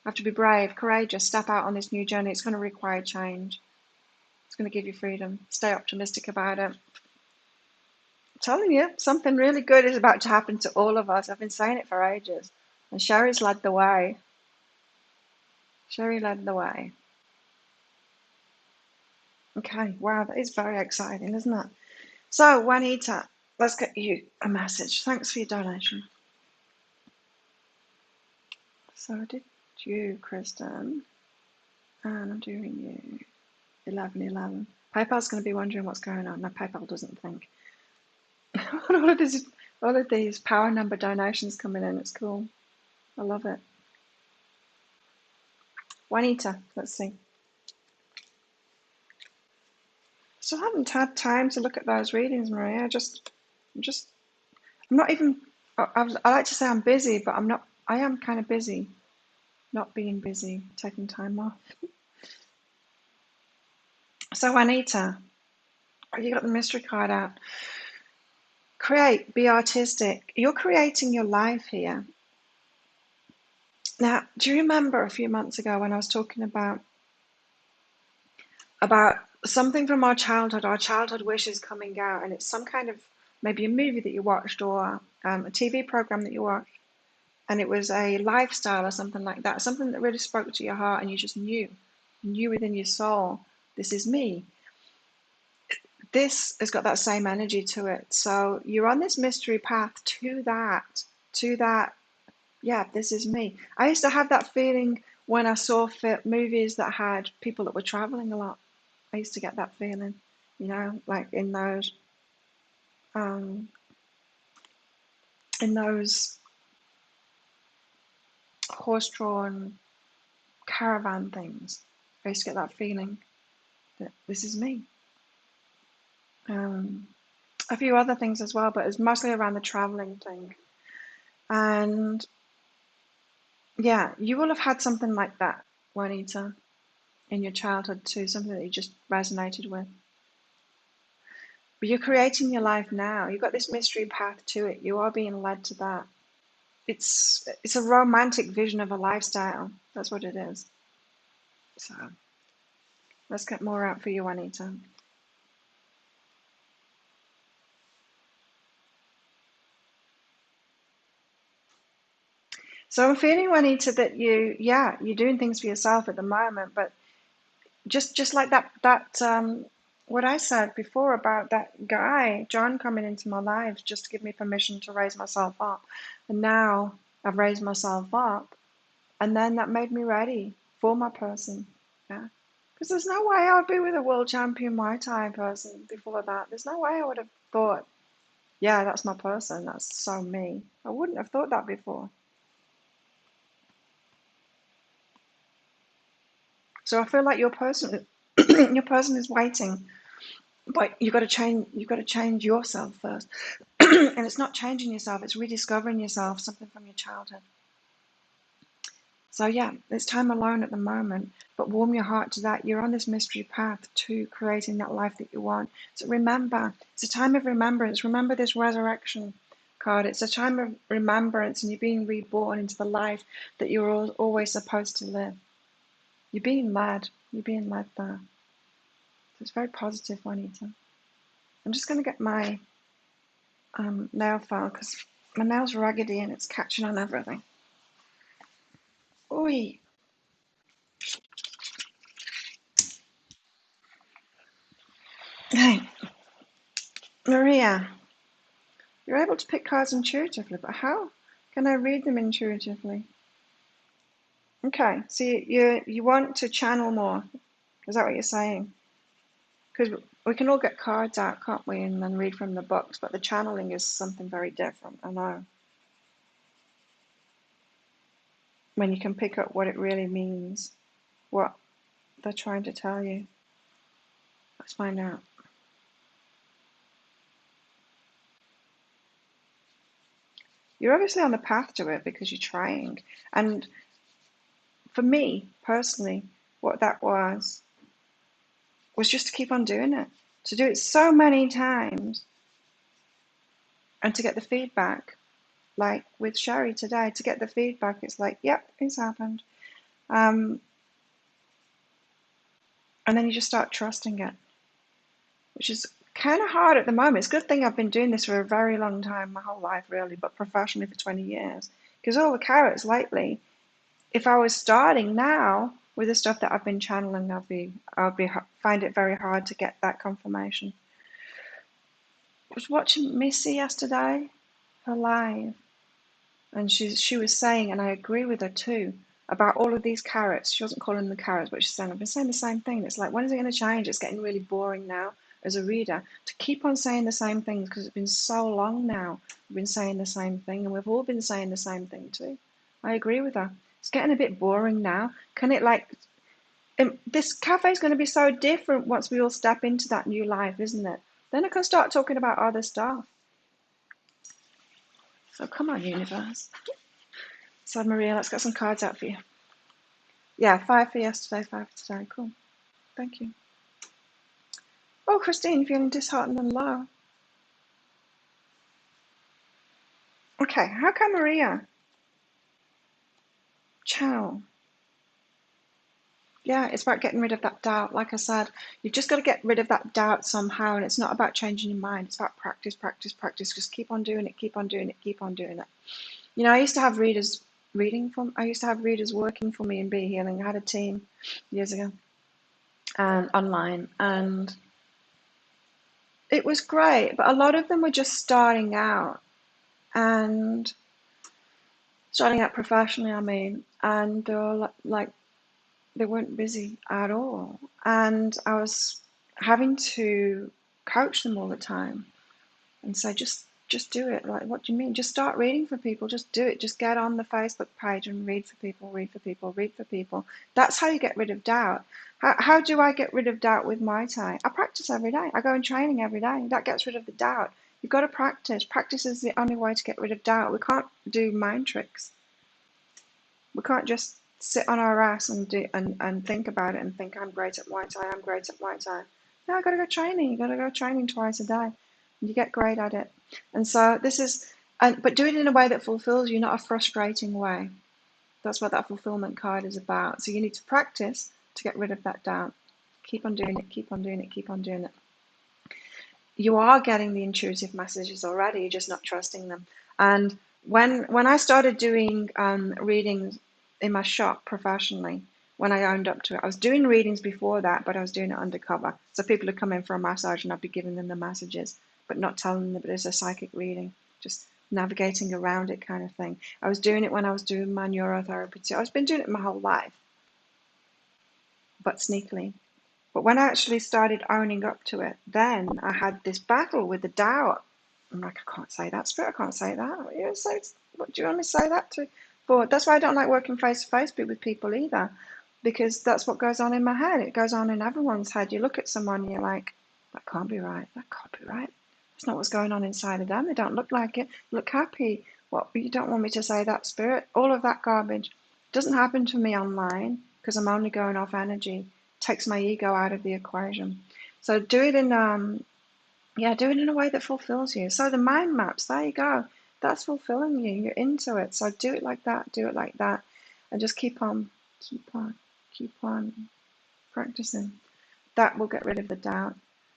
Have to be brave, courageous, step out on this new journey. It's going to require change. It's going to give you freedom. Stay optimistic about it. I'm telling you, something really good is about to happen to all of us. I've been saying it for ages. And Sherry's led the way. Sherry led the way. Okay, wow, that is very exciting, isn't it? So, Juanita, let's get you a message. Thanks for your donation. So, did you, Kristen, and I'm doing you 1111. PayPal's going to be wondering what's going on. No, PayPal doesn't think. all of these power number donations coming in. It's cool. I love it. Juanita, let's see. Still haven't had time to look at those readings, Maria. I'm not even. I like to say I'm busy, but I'm not. I am kind of busy. Not being busy, taking time off. So, Juanita, you got the mystery card out. Create, be artistic. You're creating your life here. Now, do you remember a few months ago when I was talking about something from our childhood wishes coming out, and it's some kind of maybe a movie that you watched or a TV program that you watched, and it was a lifestyle or something like that, something that really spoke to your heart, and you just knew within your soul, this is me. This has got that same energy to it. So you're on this mystery path to that. Yeah, this is me. I used to have that feeling when I saw movies that had people that were traveling a lot. I used to get that feeling, like in those horse-drawn caravan things. I used to get that feeling that this is me. A few other things as well, but it's mostly around the traveling thing. And yeah, you will have had something like that, Juanita, in your childhood too, something that you just resonated with. But you're creating your life now. You've got this mystery path to it. You are being led to that. It's a romantic vision of a lifestyle. That's what it is. So let's get more out for you, Juanita. So I'm feeling, Juanita, that you're doing things for yourself at the moment, but just like that what I said before about that guy, John, coming into my life just to give me permission to raise myself up. And now I've raised myself up, and then that made me ready for my person. Yeah. Because there's no way I would be with a world champion Muay Thai person before that. There's no way I would have thought, yeah, that's my person. That's so me. I wouldn't have thought that before. So I feel like your person, your person is waiting, but you've got to change. You've got to change yourself first, and it's not changing yourself. It's rediscovering yourself, something from your childhood. So yeah, it's time alone at the moment, but warm your heart to that. You're on this mystery path to creating that life that you want. So remember, it's a time of remembrance. Remember this resurrection card. It's a time of remembrance, and you're being reborn into the life that you're always supposed to live. You're being led. You're being led there. So it's very positive, Juanita. I'm just going to get my nail file because my nail's raggedy and it's catching on everything. Oi. Hey, Maria, you're able to pick cards intuitively, but how can I read them intuitively? Okay, so you want to channel more. Is that what you're saying? Because we can all get cards out, can't we, and then read from the books, but the channeling is something very different, I know. When you can pick up what it really means, what they're trying to tell you. Let's find out. You're obviously on the path to it because you're trying. And for me, personally, what that was just to keep on doing it. To do it so many times and to get the feedback. Like with Sherry today, to get the feedback, it's like, yep, it's happened. And then you just start trusting it, which is kind of hard at the moment. It's a good thing I've been doing this for a very long time, my whole life really, but professionally for 20 years. Because all the carrots lately, if I was starting now with the stuff that I've been channeling, find it very hard to get that confirmation. I was watching Missy yesterday, her live, and she was saying, and I agree with her too, about all of these carrots. She wasn't calling them carrots, but she's saying, I've been saying the same thing. It's like, when is it going to change? It's getting really boring now as a reader to keep on saying the same things because it's been so long now. We've been saying the same thing, and we've all been saying the same thing too. I agree with her. It's getting a bit boring now. Can it this cafe is going to be so different once we all step into that new life, isn't it? Then I can start talking about other stuff. So come on, universe. So Maria, let's get some cards out for you. Yeah, 5 for yesterday, 5 for today. Cool. Thank you. Oh, Christine, feeling disheartened and low. Okay, how can Maria channel? Yeah, it's about getting rid of that doubt. Like I said, you've just got to get rid of that doubt somehow, and it's not about changing your mind. It's about practice, practice, practice. Just keep on doing it, keep on doing it, keep on doing it. You know, I used to have readers working for me in Be Healing. I had a team years ago and online, and it was great, but a lot of them were just starting out and starting out professionally, I mean, and they were like they weren't busy at all. And I was having to coach them all the time and say, just do it. Like, what do you mean? Just start reading for people. Just do it. Just get on the Facebook page and read for people, read for people, read for people. That's how you get rid of doubt. How do I get rid of doubt with Muay Thai? I practice every day. I go in training every day. That gets rid of the doubt. You've got to practice. Practice is the only way to get rid of doubt. We can't do mind tricks. We can't just sit on our ass and think about it and think I'm great at Muay Thai, I'm great at Muay Thai. No, I gotta go training. You gotta go training twice a day. And you get great at it. And so but do it in a way that fulfills you, not a frustrating way. That's what that fulfillment card is about. So you need to practice to get rid of that doubt. Keep on doing it, keep on doing it, keep on doing it. You are getting the intuitive messages already, you're just not trusting them. And when I started doing readings in my shop professionally, when I owned up to it, I was doing readings before that, but I was doing it undercover. So people would come in for a massage and I'd be giving them the messages, but not telling them that it's a psychic reading, just navigating around it kind of thing. I was doing it when I was doing my neurotherapy too. I've been doing it my whole life, but sneakily. But when I actually started owning up to it, then I had this battle with the doubt. I'm like, I can't say that, Spirit. I can't say that. What do you want me to say that to? But that's why I don't like working face to face with people either, because that's what goes on in my head. It goes on in everyone's head. You look at someone and you're like, that can't be right. That can't be right. That's not what's going on inside of them. They don't look like it. Look happy. What? You don't want me to say that, Spirit? All of that garbage doesn't happen to me online because I'm only going off energy. Takes my ego out of the equation. So do it in do it in a way that fulfills you. So the mind maps, there you go. That's fulfilling you. You're into it. So do it like that, and just keep on practicing. That will get rid of the doubt.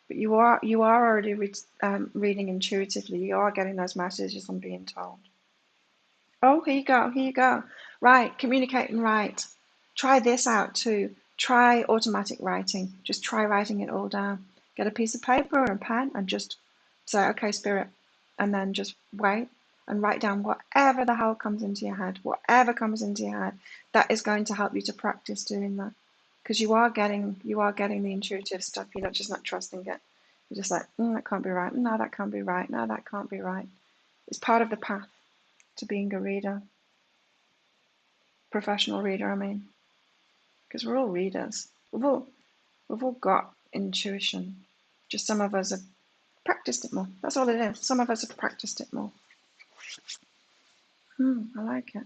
But you are already reading intuitively. You are getting those messages I'm being told. Oh, here you go, here you go. Right, communicate and write. Try this out too. Try automatic writing. Just try writing it all down. Get a piece of paper or a pen and just say, okay, spirit, and then just wait and write down whatever the hell comes into your head, whatever comes into your head. That is going to help you to practice doing that, because you are getting the intuitive stuff. You're not just not trusting it. You're just like, that can't be right. No, that can't be right. No, that can't be right. It's part of the path to being a reader, professional reader, I mean, because we're all readers. We've all got intuition. Just some of us have practiced it more. That's all it is. Some of us have practiced it more. I like it.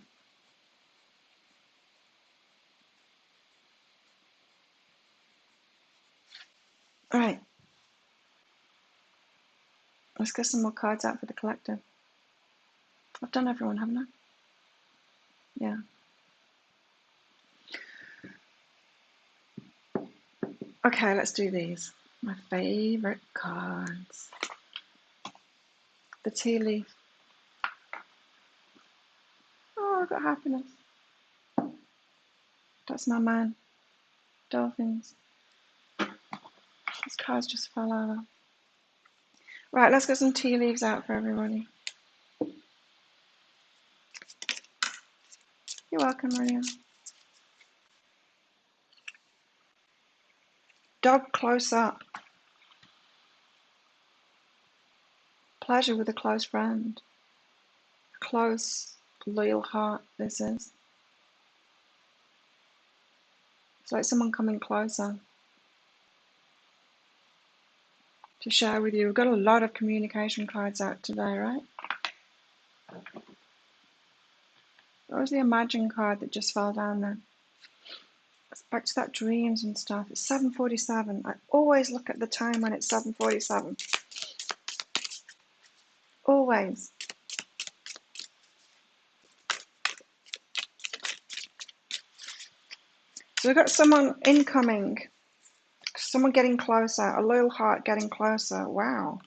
All right, let's get some more cards out for the collective. I've done everyone, haven't I? Yeah. Okay, let's do these. My favorite cards. The tea leaf. Oh, I've got happiness. That's my man. Dolphins. These cards just fell over. Right, let's get some tea leaves out for everybody. You're welcome, Maria. Dog close up. Pleasure with a close friend. Close, loyal heart, this is. It's like someone coming closer to share with you. We've got a lot of communication cards out today, right? What was the Imagine card that just fell down there? It's back to that dreams and stuff. It's 7:47. I always look at the time when it's 7:47. Always. So we've got someone incoming. Someone getting closer. A loyal heart getting closer. Wow.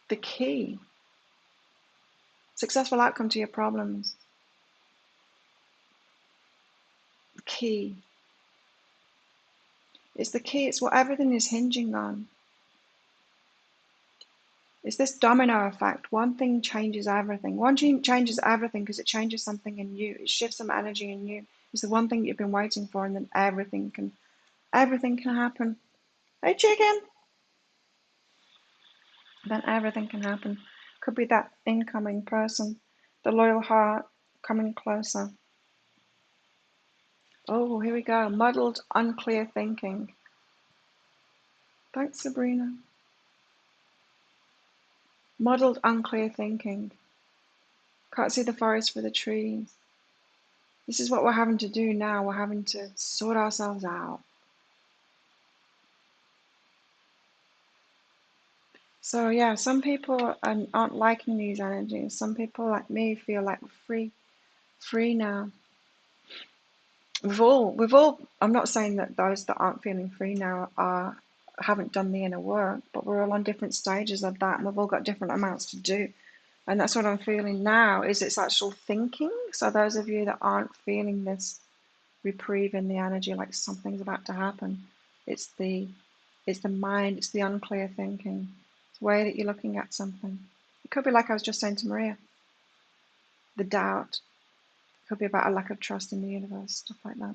The key. Successful outcome to your problems. Key. It's the key. It's what everything is hinging on. It's this domino effect. One thing changes everything. One thing changes everything because it changes something in you. It shifts some energy in you. It's the one thing you've been waiting for, and then everything can happen. Hey, chicken. Then everything can happen. Could be that incoming person, the loyal heart coming closer. Oh, here we go. Muddled, unclear thinking. Thanks, Sabrina. Muddled, unclear thinking. Can't see the forest for the trees. This is what we're having to do now. We're having to sort ourselves out. So yeah, some people aren't liking these energies. Some people like me feel like we're free now. We've all. I'm not saying that those that aren't feeling free now haven't done the inner work, but we're all on different stages of that, and we've all got different amounts to do. And that's what I'm feeling now. Is it's actual thinking. So those of you that aren't feeling this reprieve in the energy, like something's about to happen, it's the mind. It's the unclear thinking. It's the way that you're looking at something. It could be like I was just saying to Maria, the doubt. It could be about a lack of trust in the universe, stuff like that.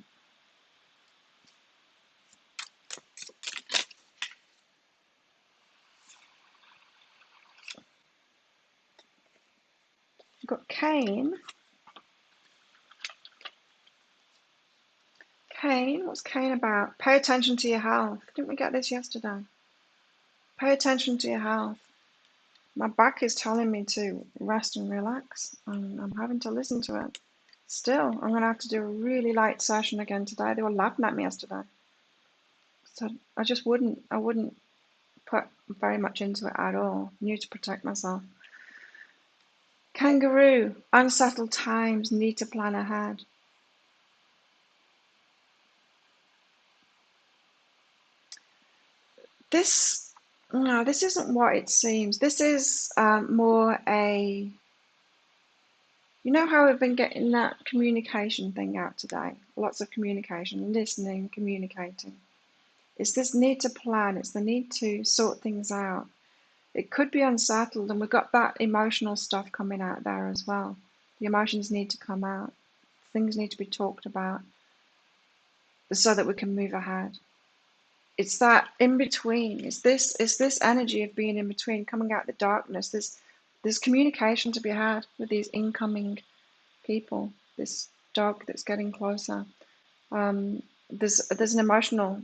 We've got Cain. Cain, what's Cain about? Pay attention to your health. Didn't we get this yesterday? Pay attention to your health. My back is telling me to rest and relax, and I'm having to listen to it. Still, I'm going to have to do a really light session again today. They were laughing at me yesterday. So I wouldn't put very much into it at all. Knew to protect myself. Kangaroo, unsettled times, need to plan ahead. This, no, this isn't what it seems. This is more a You know how we've been getting that communication thing out today? Lots of communication, listening, communicating. It's this need to plan, it's the need to sort things out. It could be unsettled, and we've got that emotional stuff coming out there as well. The emotions need to come out. Things need to be talked about so that we can move ahead. It's that in between. It's this energy of being in between, coming out of the darkness. There's communication to be had with these incoming people. This dog that's getting closer. There's an emotional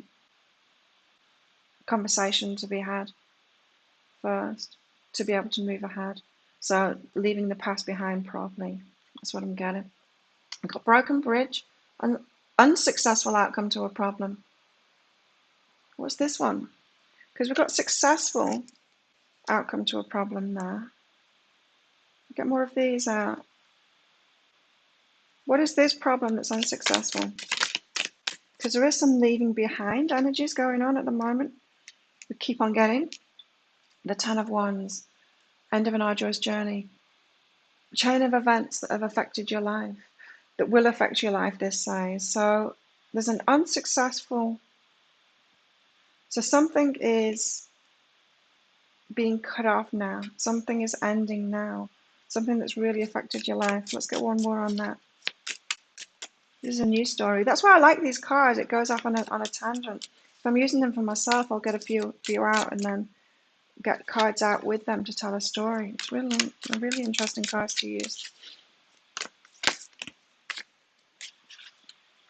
conversation to be had first to be able to move ahead. So leaving the past behind properly. That's what I'm getting. I've got broken bridge, an unsuccessful outcome to a problem. What's this one? Because we've got successful outcome to a problem there. Get more of these out. What is this problem that's unsuccessful? Because there is some leaving behind energies going on at the moment. We keep on getting the Ten of Wands, end of an arduous journey, chain of events that have affected your life, that will affect your life, this says. So there's an unsuccessful, so something is being cut off now. Something is ending now. Something that's really affected your life. Let's get one more on that. This is a new story. That's why I like these cards. It goes off on a tangent. If I'm using them for myself, I'll get a few out and then get cards out with them to tell a story. It's really interesting cards to use.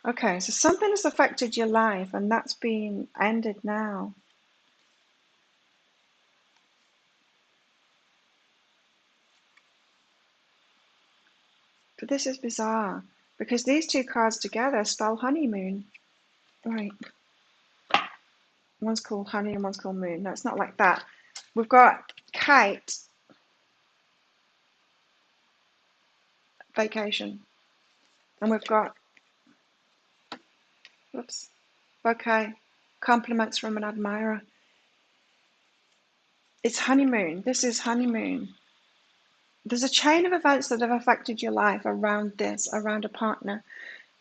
Okay, so something has affected your life and that's been ended now. But this is bizarre because these two cards together spell honeymoon. Right. One's called honey and one's called moon. No, it's not like that. We've got Kate, vacation. And we've got, whoops, bouquet, compliments from an admirer. It's honeymoon. This is honeymoon. There's a chain of events that have affected your life around this, around a partner,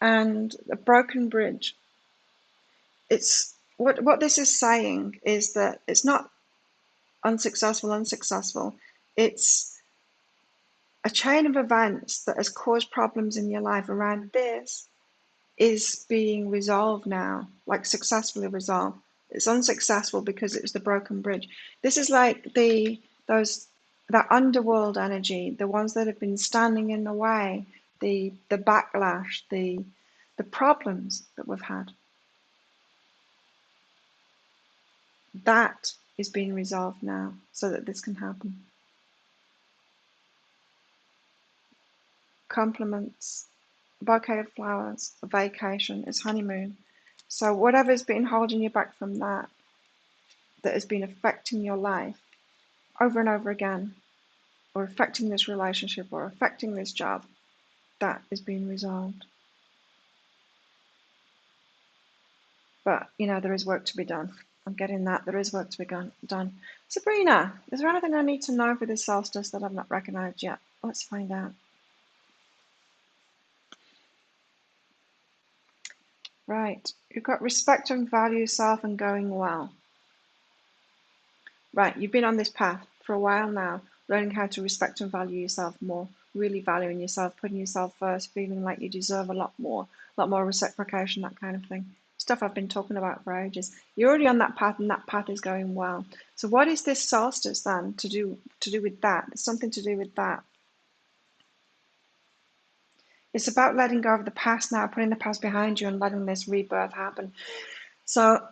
and a broken bridge. It's what this is saying is that it's not unsuccessful. It's a chain of events that has caused problems in your life around this is being resolved now, like successfully resolved. It's unsuccessful because it was the broken bridge. This is like that underworld energy, the ones that have been standing in the way, the backlash, the problems that we've had. That is being resolved now so that this can happen. Compliments, a bouquet of flowers, a vacation, it's honeymoon. So whatever's been holding you back from that has been affecting your life over and over again, or affecting this relationship, or affecting this job, that is being resolved. But, there is work to be done. I'm getting that. There is work to be done. Sabrina, is there anything I need to know for this solstice that I've not recognized yet? Let's find out. Right, you've got respect and value self and going well. Right, you've been on this path for a while now, learning how to respect and value yourself more, really valuing yourself, putting yourself first, feeling like you deserve a lot more reciprocation, that kind of thing. Stuff I've been talking about for ages. You're already on that path and that path is going well. So what is this solstice then to do with that? There's something to do with that. It's about letting go of the past now, putting the past behind you and letting this rebirth happen. So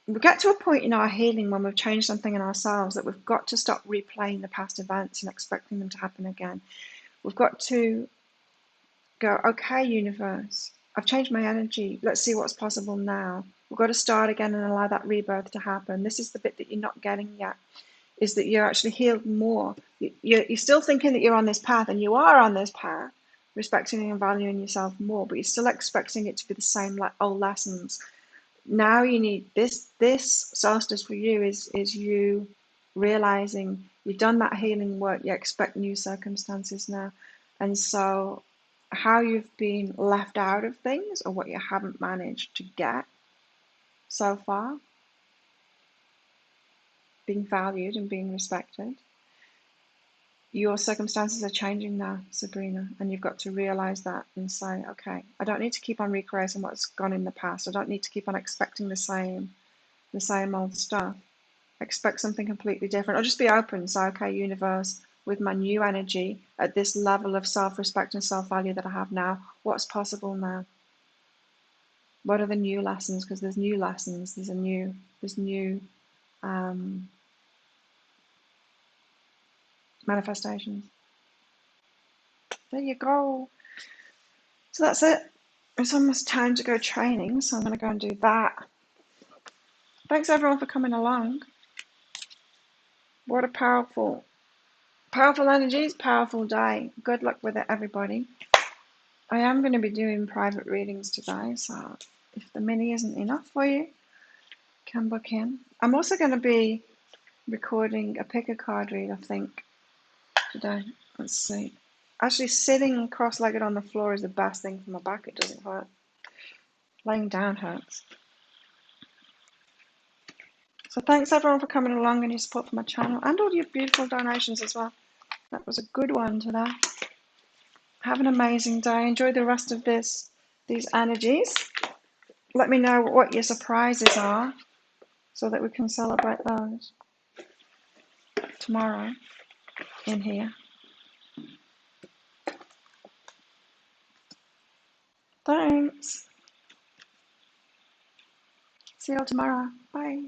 we get to a point in our healing when we've changed something in ourselves that we've got to stop replaying the past events and expecting them to happen again. We've got to go, okay, universe, I've changed my energy. Let's see what's possible now. We've got to start again and allow that rebirth to happen. This is the bit that you're not getting yet, is that you're actually healed more. You're still thinking that you're on this path, and you are on this path, respecting and valuing yourself more, but you're still expecting it to be the same like old lessons. Now you need this solstice for you is you realizing you've done that healing work. You expect new circumstances now, And so how you've been left out of things or what you haven't managed to get so far, being valued and being respected. Your circumstances are changing now, Sabrina, and you've got to realize that and say, okay, I don't need to keep on recreating what's gone in the past. I don't need to keep on expecting the same old stuff. Expect something completely different, or just be open. Say, okay, universe, with my new energy at this level of self-respect and self-value that I have now, what's possible now? What are the new lessons? Because there's new lessons. There's new manifestations. There you go. So that's it. It's almost time to go training, so I'm going to go and do that. Thanks everyone for coming along. What a powerful energies, powerful day. Good luck with it, everybody. I am going to be doing private readings today, so if the mini isn't enough for you, can book in. I'm also going to be recording a pick a card read, I think, today. Let's see. Actually, sitting cross-legged on the floor is the best thing for my back. It doesn't hurt. Laying down hurts. So thanks everyone for coming along and your support for my channel and all your beautiful donations as well. That was a good one today. Have an amazing day. Enjoy the rest of these energies. Let me know what your surprises are so that we can celebrate those tomorrow in here. Thanks. See you all tomorrow. Bye.